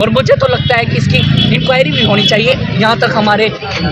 और मुझे तो लगता है कि इसकी इंक्वायरी भी होनी चाहिए। यहाँ तक हमारे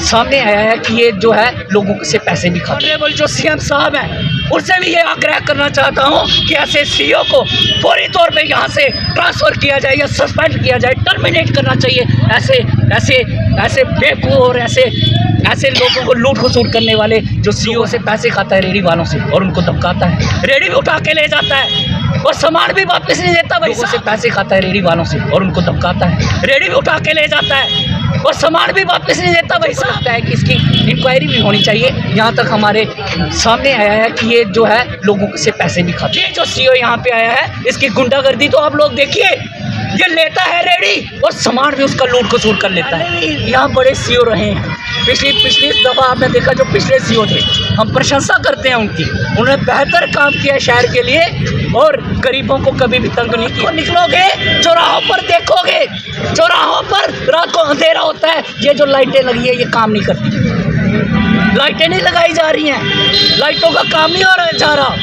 सामने आया है कि ये जो है लोगों से पैसे भी खाते हैं। जो सीएम साहब हैं उनसे भी ये आग्रह करना चाहता हूँ कि ऐसे सीईओ को फौरी तौर पे यहाँ से ट्रांसफ़र किया जाए या सस्पेंड किया जाए, टर्मिनेट करना चाहिए। ऐसे बेवकूफ़ और ऐसे लोगों को लूट खसूट करने वाले जो सीईओ से पैसे खाता है रेडी वालों से और उनको धमकाता है, रेडी भी उठा के ले जाता है और सामान भी वापस नहीं देता। लोगों से पैसे खाता है रेडी वालों से और उनको धमकाता है, रेडी भी उठा के ले जाता है और सामान भी वापस नहीं देता। वैसा लगता है कि इसकी इंक्वायरी भी होनी चाहिए। यहाँ तक हमारे सामने आया है कि ये जो है लोगों से पैसे भी खाता है। ये जो सीईओ यहाँ पे आया है इसकी गुंडागर्दी तो आप लोग देखिए, ये लेता है रेडी और सामान भी उसका लूट खसूट कर लेता है। यहाँ बड़े सीईओ रहे हैं, पिछली दफ़ा आपने देखा जो पिछले सीईओ थे, हम प्रशंसा करते हैं उनकी, उन्होंने बेहतर काम किया शहर के लिए और गरीबों को कभी भी तंग नहीं किया। निकलोगे चौराहों पर देखोगे, चौराहों पर रात को अंधेरा होता है, ये जो लाइटें लगी है ये काम नहीं करती, लाइटें नहीं लगाई जा रही हैं, लाइटों का काम नहीं हो जा रहा।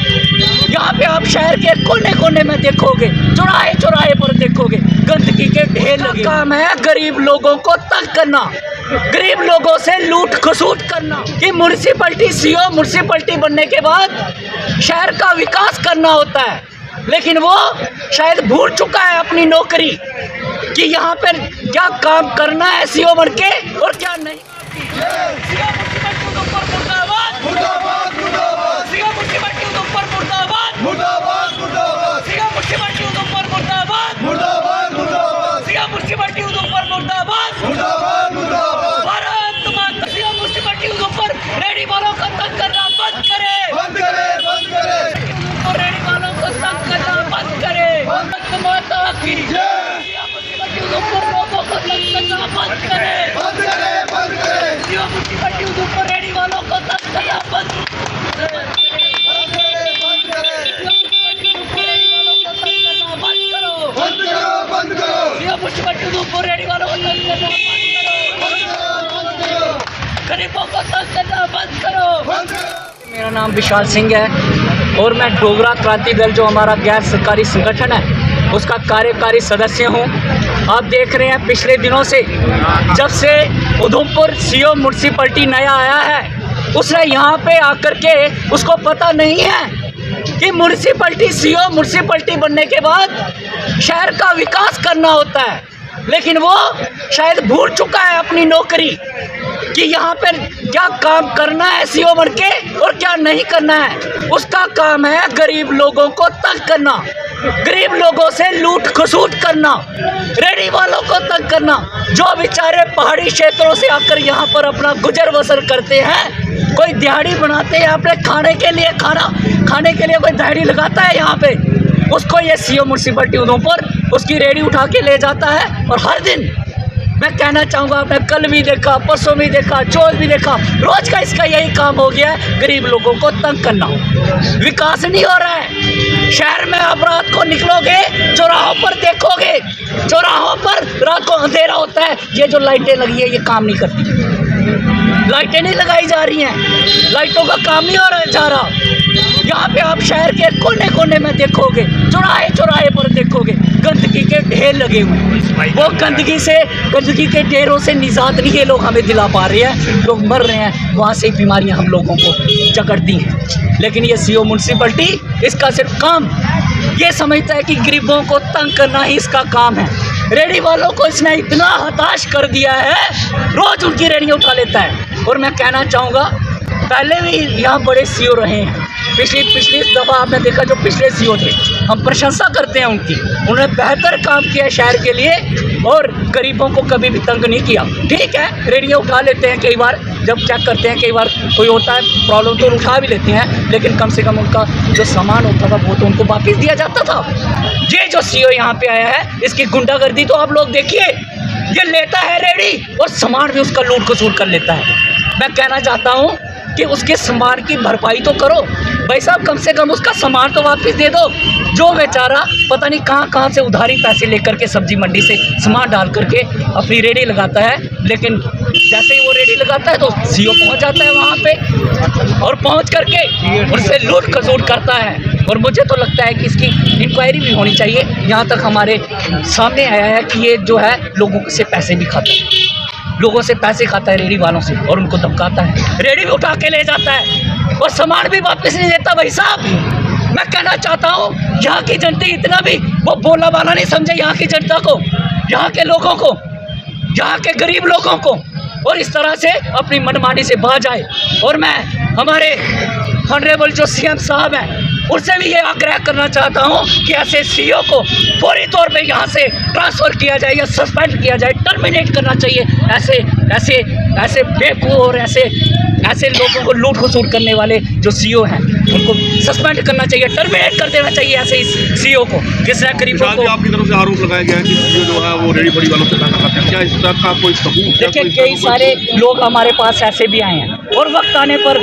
यहाँ पे आप शहर के कोने कोने में देखोगे, चौराहे चौराहे पर देखोगे गंदगी के ढेर लगे। काम है गरीब लोगों को तंग करना, गरीब लोगों से लूट खसूट करना। कि म्यूनसिपैलिटी सीईओ म्यूनसिपैलिटी बनने के बाद शहर का विकास करना होता है, लेकिन वो शायद भूल चुका है अपनी नौकरी कि यहाँ पर क्या काम करना है सीईओ बन के और क्या नहीं। रेडी वालों को तंग करना बंद करे, बंद करे, बंद करे। रेडी वालों को तंग करना बंद करे। माता की जय। लोगों को तंग करना बंद करे, बंद करे, बंद करे। रेडी वालों को तंग करना बंद करो, बंद करो, बंद करो। रेडी वालों को तंग करना बंद करो, गरीबों को तंग करना बंद करो। मेरा नाम विशाल सिंह है और मैं डोगरा क्रांति दल जो हमारा गैर सरकारी संगठन है उसका कार्यकारी सदस्य हूँ। आप देख रहे हैं पिछले दिनों से जब से उधमपुर सीईओ म्यूनसिपैलिटी नया आया है, उसने यहाँ पे आकर के उसको पता नहीं है कि म्यूनसिपैलिटी सीईओ म्यूनसिपैलिटी बनने के बाद शहर का विकास करना होता है, लेकिन वो शायद भूल चुका है अपनी नौकरी कि यहाँ पर क्या काम करना है सीईओ बन के और क्या नहीं करना है। उसका काम है गरीब लोगों को तंग करना, गरीब लोगों से लूट खसूट करना, रेडी वालों को तंग करना, जो बेचारे पहाड़ी क्षेत्रों से आकर यहाँ पर अपना गुजर बसर करते हैं। कोई दिहाड़ी बनाते हैं अपने खाने के लिए, खाने के लिए कोई दिहाड़ी लगाता है यहाँ पे, उसको ये सीईओ म्यूनसिपैलिटी उधमपुर उसकी रेडी उठा के ले जाता है। और हर दिन मैं कहना चाहूँगा, आपने कल भी देखा, परसों भी देखा, चौथ भी देखा, रोज का इसका यही काम हो गया है, गरीब लोगों को तंग करना। विकास नहीं हो रहा है शहर में। आप रात को निकलोगे चौराहों पर देखोगे, चौराहों पर रात को अंधेरा होता है, ये जो लाइटें लगी है ये काम नहीं करती, लाइटें नहीं लगाई जा रही हैं, लाइटों का काम नहीं हो जा रहा। यहाँ पे आप शहर के कोने कोने में देखोगे, चौराहे चौराहे पर देखोगे गंदगी के ढेर लगे हुए हैं। वो गंदगी के ढेरों से निजात नहीं ये लोग हमें दिला पा रहे हैं, लोग मर रहे हैं, वहाँ से बीमारियाँ हम लोगों को जकड़ती हैं। लेकिन ये सीईओ म्यूनसिपैलिटी इसका सिर्फ काम ये समझता है कि गरीबों को तंग करना ही इसका काम है। रेडी वालों को इसने इतना हताश कर दिया है, रोज उनकी रेडियाँ उठा लेता है। और मैं कहना चाहूँगा, पहले भी यहाँ बड़े सीईओ रहे हैं, पिछली दफ़ा आपने देखा जो पिछले सीईओ थे, हम प्रशंसा करते हैं उनकी, उन्होंने बेहतर काम किया शहर के लिए और गरीबों को कभी भी तंग नहीं किया। ठीक है, रेडियो उठा लेते हैं कई बार, जब चेक करते हैं कई बार कोई होता है प्रॉब्लम तो उठा भी लेते हैं, लेकिन कम से कम उनका जो सामान होता था वो तो उनको वापस दिया जाता था। ये जो सीईओ यहाँ पे आया है इसकी गुंडागर्दी तो आप लोग देखिए, ये लेता है रेडी और सामान भी उसका लूट खसूट कर लेता है। मैं कहना चाहता हूँ कि उसके सामान की भरपाई तो करो भाई साहब, कम से कम उसका सामान तो वापस दे दो। जो बेचारा पता नहीं कहाँ से उधारी पैसे लेकर के सब्जी मंडी से सामान डाल करके अपनी रेडी लगाता है, लेकिन जैसे ही वो रेडी लगाता है तो सीईओ पहुंच जाता है वहाँ पे और पहुंच करके उससे लूट खसूट करता है। और मुझे तो लगता है कि इसकी इंक्वायरी भी होनी चाहिए। यहाँ तक हमारे सामने आया है कि ये जो है लोगों से पैसे भी खाता है, लोगों से पैसे खाता है रेडी वालों से, और उनको धमकाता है, रेडी भी उठा के ले जाता है और सामान भी वापस नहीं देता। भाई साहब, मैं कहना चाहता हूँ यहाँ की जनता इतना भी वो बोला वाला नहीं समझे, यहाँ की जनता को, यहाँ के लोगों को, यहाँ के गरीब लोगों को, और इस तरह से अपनी मनमानी से बाज आए। और मैं हमारे ऑनरेबल जो सीएम साहब हैं उनसे भी ये आग्रह करना चाहता हूँ कि ऐसे सीईओ को फौरी तौर पे यहाँ से ट्रांसफ़र किया जाए या सस्पेंड किया जाए, टर्मिनेट करना चाहिए। ऐसे ऐसे ऐसे बेवकूफ़ और ऐसे लोगों को लूट खसूट करने वाले जो सीईओ हैं उनको सस्पेंड करना चाहिए, टर्मिनेट कर देना चाहिए ऐसे इस सीईओ को, जिसने गरीबों को। आपकी तरफ से आरोप लगाया गया है कि सीईओ जो है वो रेडी बड़ी वालों से पैसा खाते हैं, क्या इस तरह का कोई सबूत? देखिए, कई सारे लोग हमारे पास ऐसे भी आए हैं और वक्त आने पर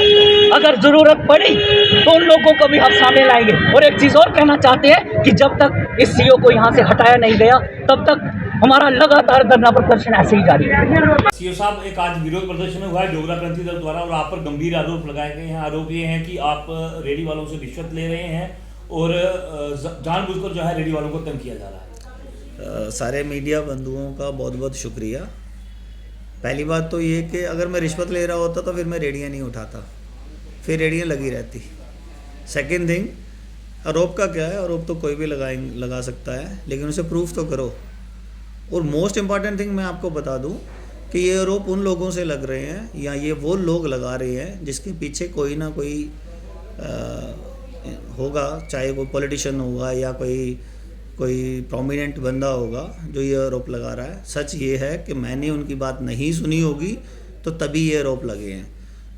अगर ज़रूरत पड़ी तो उन लोगों को भी हम सामने लाएंगे। और एक चीज़ और कहना चाहते हैं कि जब तक इस सीईओ को यहाँ से हटाया नहीं गया तब तक हमारा लगातार धरना प्रदर्शन ऐसे ही जारी है। सीईओ साहब, एक आज विरोध प्रदर्शन हुआ है डोगरा क्रांति दल द्वारा और आप पर गंभीर आरोप लगाए गए हैं। आरोप ये हैं कि आप रेडी वालों से रिश्वत ले रहे हैं और जानबूझकर जो है रेडी वालों को तंग किया जा रहा है। सारे मीडिया बंधुओं का बहुत बहुत शुक्रिया। पहली बात तो ये कि अगर मैं रिश्वत ले रहा होता तो फिर मैं रेडियाँ नहीं उठाता, फिर रेडियाँ लगी रहती। सेकंड थिंग, आरोप का क्या है? आरोप तो कोई भी लगा सकता है, लेकिन उसे प्रूफ तो करो। और मोस्ट इम्पॉर्टेंट थिंग मैं आपको बता दूं कि ये आरोप उन लोगों से लग रहे हैं या ये वो लोग लगा रहे हैं जिसके पीछे कोई ना कोई होगा, चाहे कोई पॉलिटिशियन होगा या कोई प्रोमिनेंट बंदा होगा जो ये आरोप लगा रहा है। सच ये है कि मैंने उनकी बात नहीं सुनी होगी तो तभी ये आरोप लगे हैं।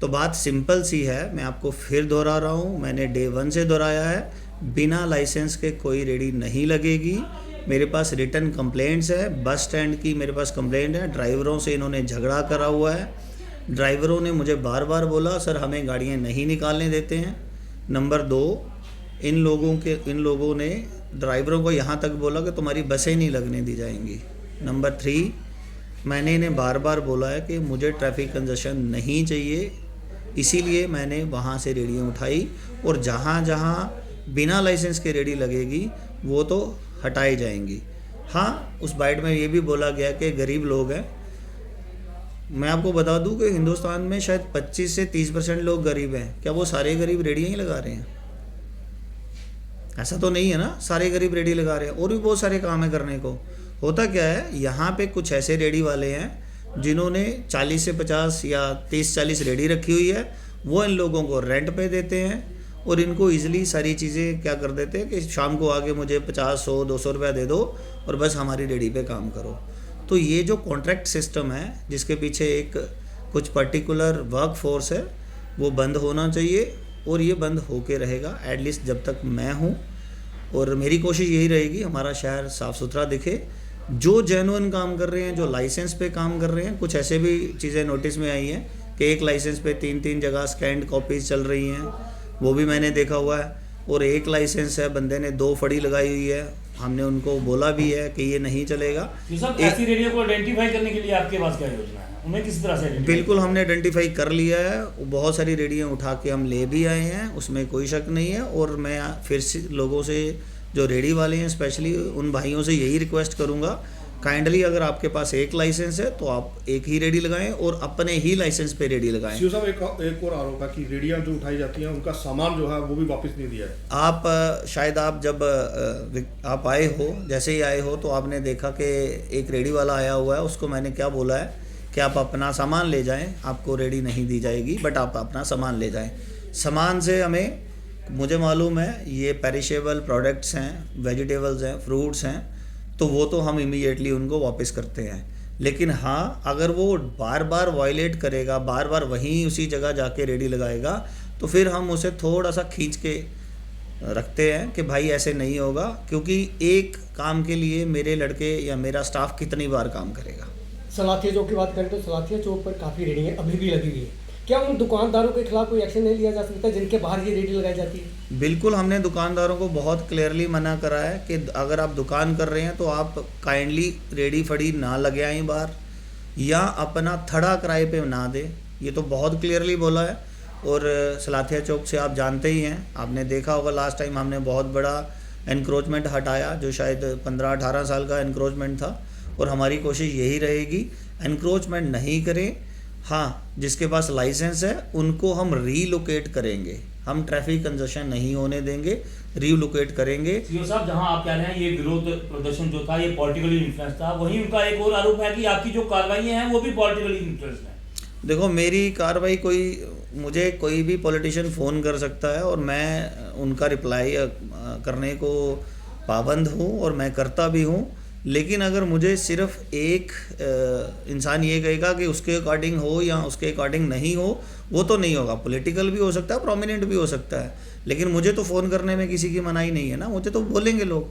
तो बात सिंपल सी है, मैं आपको फिर दोहरा रहा हूँ, मैंने डे 1 से दोहराया है, बिना लाइसेंस के कोई रेडी नहीं लगेगी। मेरे पास रिटन कंप्लेंट्स है, बस स्टैंड की मेरे पास कंप्लेंट है, ड्राइवरों से इन्होंने झगड़ा करा हुआ है। ड्राइवरों ने मुझे बार बार बोला सर हमें गाड़ियाँ नहीं निकालने देते हैं। नंबर 2, इन लोगों ने ड्राइवरों को यहाँ तक बोला कि तुम्हारी बसें नहीं लगने दी जाएंगी। नंबर 3, मैंने इन्हें बार बार बोला है कि मुझे ट्रैफिक कंजेशन नहीं चाहिए, इसीलिए मैंने वहाँ से रेडियाँ उठाई। और जहाँ जहाँ बिना लाइसेंस के रेडी लगेगी वो तो हटाई जाएंगी। हाँ, उस बाइट में ये भी बोला गया कि गरीब लोग हैं। मैं आपको बता दूं कि हिंदुस्तान में शायद 25 से 30% लोग गरीब हैं। क्या वो सारे गरीब रेडियाँ ही लगा रहे हैं? ऐसा तो नहीं है ना, सारे गरीब रेडी लगा रहे हैं। और भी बहुत सारे काम है करने को। होता क्या है, यहाँ पे कुछ ऐसे रेडी वाले हैं जिन्होंने 40 से 50 या 30-40 रेडी रखी हुई है, वो इन लोगों को रेंट पे देते हैं और इनको ईजिली सारी चीज़ें क्या कर देते हैं कि शाम को आके मुझे 50, 100, 200 रुपया दे दो और बस हमारी रेडी पे काम करो। तो ये जो कॉन्ट्रैक्ट सिस्टम है जिसके पीछे एक कुछ पर्टिकुलर वर्क फोर्स है, वो बंद होना चाहिए और ये बंद होके रहेगा एटलीस्ट जब तक मैं हूँ। और मेरी कोशिश यही रहेगी हमारा शहर साफ़ सुथरा दिखे। जो जेन्युइन काम कर रहे हैं, जो लाइसेंस पे काम कर रहे हैं, कुछ ऐसे भी चीज़ें नोटिस में आई हैं कि एक लाइसेंस पे 3-3 जगह स्कैंड कॉपीज़ चल रही हैं, वो भी मैंने देखा हुआ है। और एक लाइसेंस है, बंदे ने 2 फड़ी लगाई हुई है, हमने उनको बोला भी है कि ये नहीं चलेगा। ऐसी रेडियो को आइडेंटिफाई करने के लिए आपके पास क्या योजना है? उन्हें किस तरह से? बिल्कुल, हमने आइडेंटिफाई कर लिया है। बहुत सारी रेडियाँ उठा के हम ले भी आए हैं, उसमें कोई शक नहीं है। और मैं फिर से लोगों से, जो रेडी वाले हैं स्पेशली उन भाइयों से यही रिक्वेस्ट करूँगा, काइंडली अगर आपके पास एक लाइसेंस है तो आप एक ही रेडी लगाएं और अपने ही लाइसेंस पे रेडी लगाएं। सीईओ साहब, एक और आरोप है कि रेडियाँ जो उठाई जाती हैं उनका सामान जो है वो भी वापस नहीं दिया है। आप शायद आप जब आप आए हो, जैसे ही आए हो तो आपने देखा कि एक रेडी वाला आया हुआ है, उसको मैंने क्या बोला है कि आप अपना सामान ले जाएं, आपको रेडी नहीं दी जाएगी, बट आप अपना सामान ले जाएं। सामान से हमें, मुझे मालूम है ये पेरिशेबल प्रोडक्ट्स हैं, वेजिटेबल्स हैं, फ्रूट्स हैं, तो वो तो हम इमीडिएटली उनको वापस करते हैं। लेकिन हाँ, अगर वो बार बार वायलेट करेगा, बार बार वहीं उसी जगह जाके रेडी लगाएगा, तो फिर हम उसे थोड़ा सा खींच के रखते हैं कि भाई ऐसे नहीं होगा, क्योंकि एक काम के लिए मेरे लड़के या मेरा स्टाफ कितनी बार काम करेगा। सलाथिया चौक की बात करें तो सलाथिया चौक पर काफ़ी रेडियाँ अभी भी लगी हुई है। क्या उन दुकानदारों के खिलाफ कोई एक्शन नहीं लिया जा सकता जिनके बाहर ये रेडी लगाई जाती है? बिल्कुल, हमने दुकानदारों को बहुत क्लियरली मना करा है कि अगर आप दुकान कर रहे हैं तो आप काइंडली रेडी फड़ी ना लगे आएँ बाहर, या अपना थड़ा किराए पे ना दें। ये तो बहुत क्लियरली बोला है। और सलाथिया चौक से आप जानते ही हैं, आपने देखा होगा लास्ट टाइम हमने बहुत बड़ा एनक्रोचमेंट हटाया जो शायद 15-18 साल का एनक्रोचमेंट था, और हमारी कोशिश यही रहेगी एनक्रोचमेंट नहीं करें। हाँ, जिसके पास लाइसेंस है उनको हम रीलोकेट करेंगे, हम ट्रैफिक कंजेशन नहीं होने देंगे, रीलोकेट करेंगे। सीओ साहब, जहां आप कह रहे हैं ये विरोध प्रदर्शन जो था ये पॉलिटिकली इन्फ्लुएंस था, वहीं उनका एक और आरोप है कि आपकी जो कार्रवाई हैं वो भी पॉलिटिकली इन्फ्लुएंस है। देखो, मेरी कार्रवाई मुझे कोई भी पॉलिटिशियन फ़ोन कर सकता है और मैं उनका रिप्लाई करने को पाबंद हूँ और मैं करता भी हूँ। लेकिन अगर मुझे सिर्फ एक इंसान ये कहेगा कि उसके अकॉर्डिंग हो या उसके अकॉर्डिंग नहीं हो, वो तो नहीं होगा। पॉलिटिकल भी हो सकता है, प्रोमिनेंट भी हो सकता है, लेकिन मुझे तो फ़ोन करने में किसी की मनाही नहीं है ना, मुझे तो बोलेंगे लोग,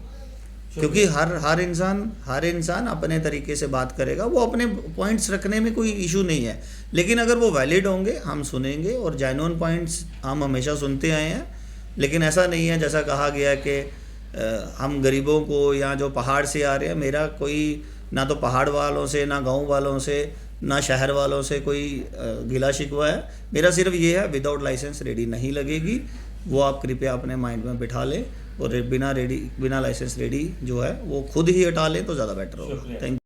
क्योंकि हर इंसान अपने तरीके से बात करेगा, वो अपने पॉइंट्स रखने में कोई इशू नहीं है। लेकिन अगर वो वैलिड होंगे हम सुनेंगे, और जेन्युइन पॉइंट्स हम हमेशा सुनते आए हैं। लेकिन ऐसा नहीं है जैसा कहा गया कि हम गरीबों को या जो पहाड़ से आ रहे हैं, मेरा कोई ना तो पहाड़ वालों से, ना गांव वालों से, ना शहर वालों से कोई गिला शिकवा है। मेरा सिर्फ ये है, विदाउट लाइसेंस रेडी नहीं लगेगी, वो आप कृपया अपने माइंड में बिठा लें, और बिना लाइसेंस रेडी जो है वो खुद ही हटा लें तो ज़्यादा बेटर होगा। Thank you.